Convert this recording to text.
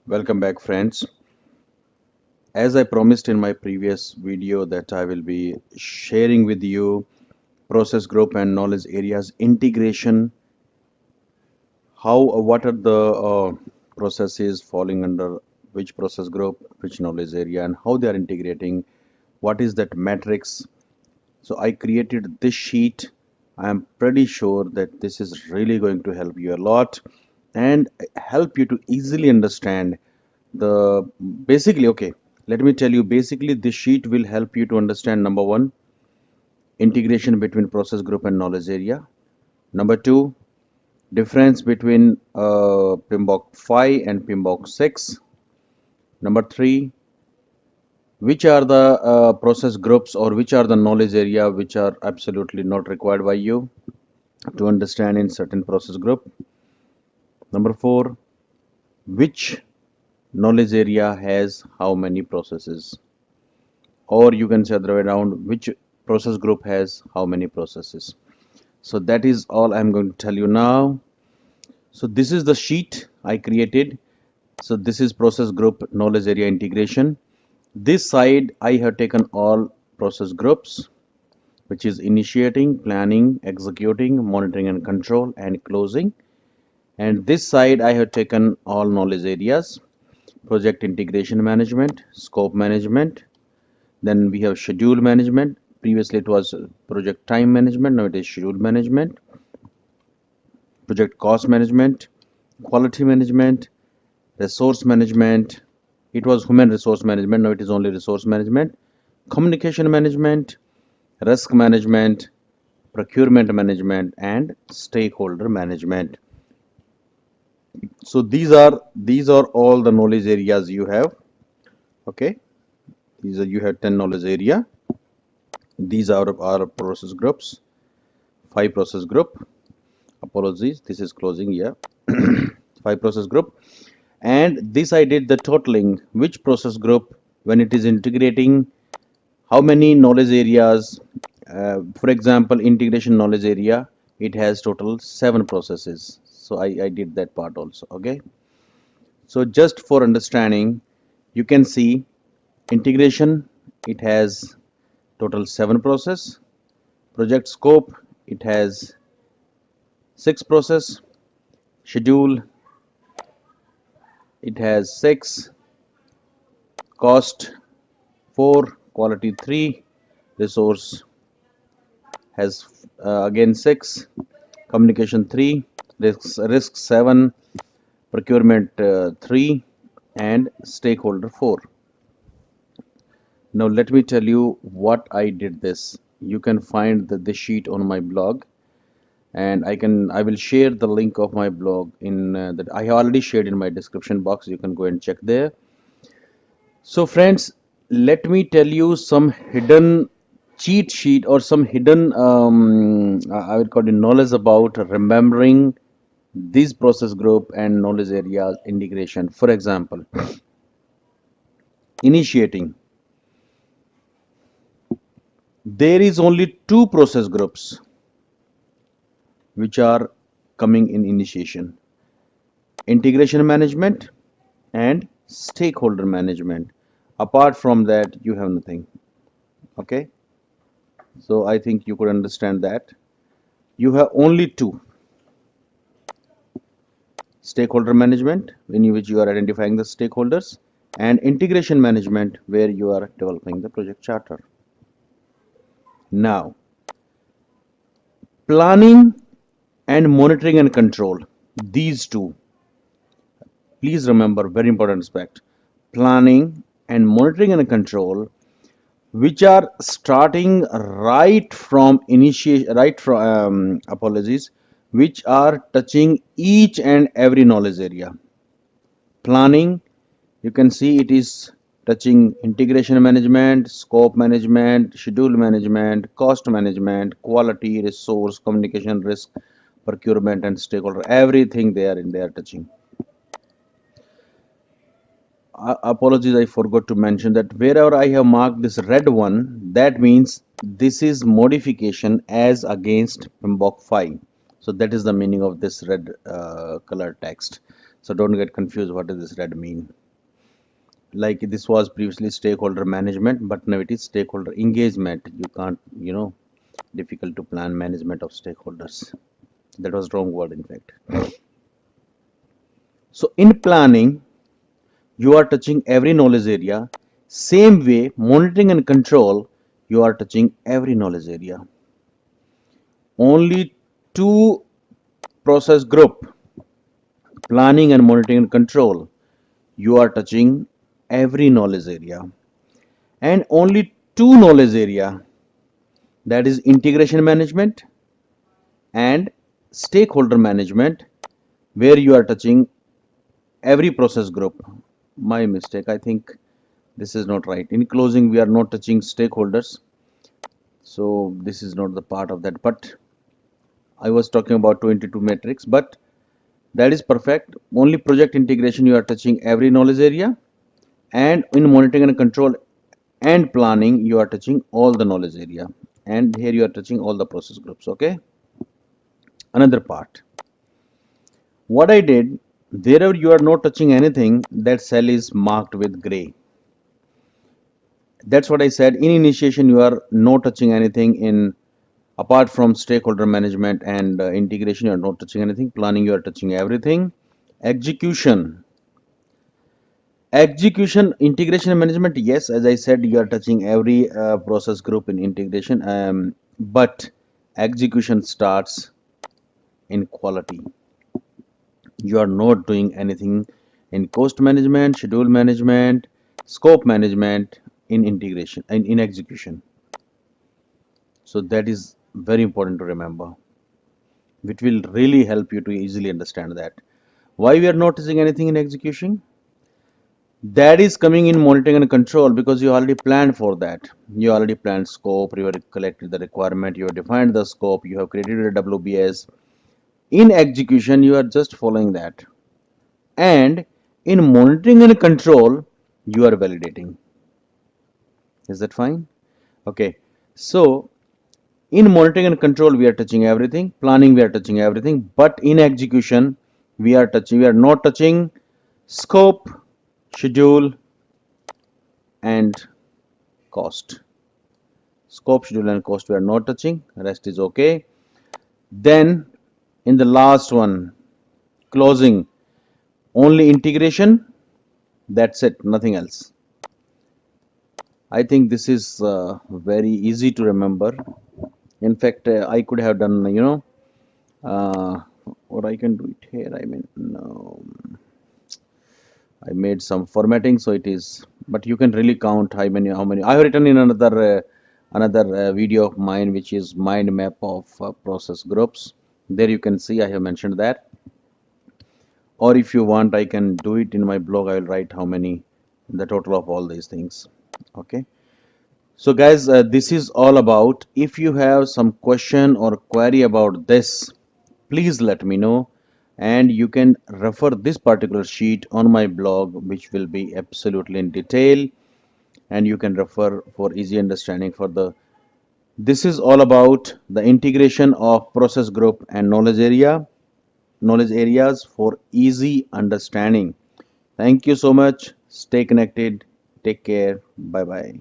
Welcome back, friends. As I promised in my previous video that I will be sharing with you process group and knowledge areas integration, what are the processes falling under which process group, which knowledge area, and how they are integrating, what is that matrix. So I created this sheet. I am pretty sure that this is really going to help you a lot and help you to easily understand the basically. Okay, let me tell you, basically this sheet will help you to understand: number one, integration between process group and knowledge area; number two, difference between PMBOK 5 and PMBOK 6; number three, which are the process groups or which are the knowledge area which are absolutely not required by you to understand in certain process group; number four, which knowledge area has how many processes, or you can say the other way around, which process group has how many processes. So that is all I'm going to tell you now. So this is the sheet I created. So this is process group knowledge area integration. This side I have taken all process groups, which is initiating, planning, executing, monitoring and control, and closing. And this side I have taken all knowledge areas: project integration management, scope management, then we have schedule management. Previously it was project time management, now it is schedule management, project cost management, quality management, resource management. It was human resource management, now it is only resource management, communication management, risk management, procurement management, and stakeholder management. So these are all the knowledge areas you have. Okay, these are, you have 10 knowledge area. These are our process groups, 5 process group. Apologies, this is closing. Yeah, 5 process group. And this I did the totaling, which process group, when it is integrating, how many knowledge areas. For example, integration knowledge area, it has total 7 processes. So I did that part also. Okay, so just for understanding, you can see integration, it has total 7 process. Project scope, it has 6 process. Schedule, it has 6. Cost 4. Quality 3. Resource has again 6. Communication 3. Risk 7. Procurement 3. And stakeholder 4. Now let me tell you what I did this. You can find this sheet on my blog, and I will share the link of my blog in that I have already shared in my description box. You can go and check there. So friends, let me tell you some hidden cheat sheet or some hidden I would call it knowledge about remembering this process group and knowledge area integration. For example, initiating. There is only 2 process groups which are coming in initiation: integration management and stakeholder management. Apart from that, you have nothing. Okay, so I think you could understand that you have only 2: stakeholder management, in which you are identifying the stakeholders, and integration management, where you are developing the project charter. Now, planning and monitoring and control, these two, please remember, very important aspect: planning and monitoring and control, which are starting right from initiation, right from apologies, which are touching each and every knowledge area. Planning, you can see it is touching integration management, scope management, schedule management, cost management, quality, resource, communication, risk, procurement, and stakeholder. Everything they are touching. Apologies, I forgot to mention that wherever I have marked this red one, that means this is modification as against PMBOK 5. So that is the meaning of this red color text. So don't get confused. What does this red mean? Like this was previously stakeholder management, but now it is stakeholder engagement. You can't, difficult to plan management of stakeholders. That was wrong word, in fact. So in planning, you are touching every knowledge area. Same way, monitoring and control, you are touching every knowledge area. Only two process group, planning and monitoring and control, you are touching every knowledge area. And only two knowledge area, that is integration management and stakeholder management, where you are touching every process group. My mistake, I think this is not right. In closing, we are not touching stakeholders, so this is not the part of that. But I was talking about 22 metrics, but that is perfect. Only project integration, you are touching every knowledge area, and in monitoring and control and planning, you are touching all the knowledge area, and here you are touching all the process groups. Okay, another part. What I did, wherever you are not touching anything, that cell is marked with gray. That's what I said. In initiation, you are not touching anything. In apart from stakeholder management and integration, you are not touching anything. Planning, you are touching everything. Execution, integration and management, yes, as I said, you are touching every process group in integration, but execution starts in quality. You are not doing anything in cost management, schedule management, scope management, in integration and in execution. So that is very important to remember, which will really help you to easily understand that. Why we are not touching anything in execution? That is coming in monitoring and control, because you already planned for that. You already planned scope, you have collected the requirement, you have defined the scope, you have created a WBS. In execution, you are just following that. And in monitoring and control, you are validating. Is that fine? Okay. So in monitoring and control, we are touching everything. Planning, we are touching everything. But in execution, we are not touching scope, schedule, and cost. Scope, schedule, and cost we are not touching. Rest is okay. Then in the last one, closing, only integration. That's it, nothing else. I think this is very easy to remember. In fact, I could have done, uh, or I can do it here. I mean, no, I made some formatting, so it is. But you can really count how many. I have written in another video of mine, which is mind map of process groups. There you can see I have mentioned that. Or if you want, I can do it in my blog. I will write how many, the total of all these things. Okay. So guys, this is all about. If you have some question or query about this, please let me know, and you can refer this particular sheet on my blog, which will be absolutely in detail, and you can refer for easy understanding for the. This is all about the integration of process group and knowledge areas for easy understanding. Thank you so much. Stay connected. Take care. Bye bye.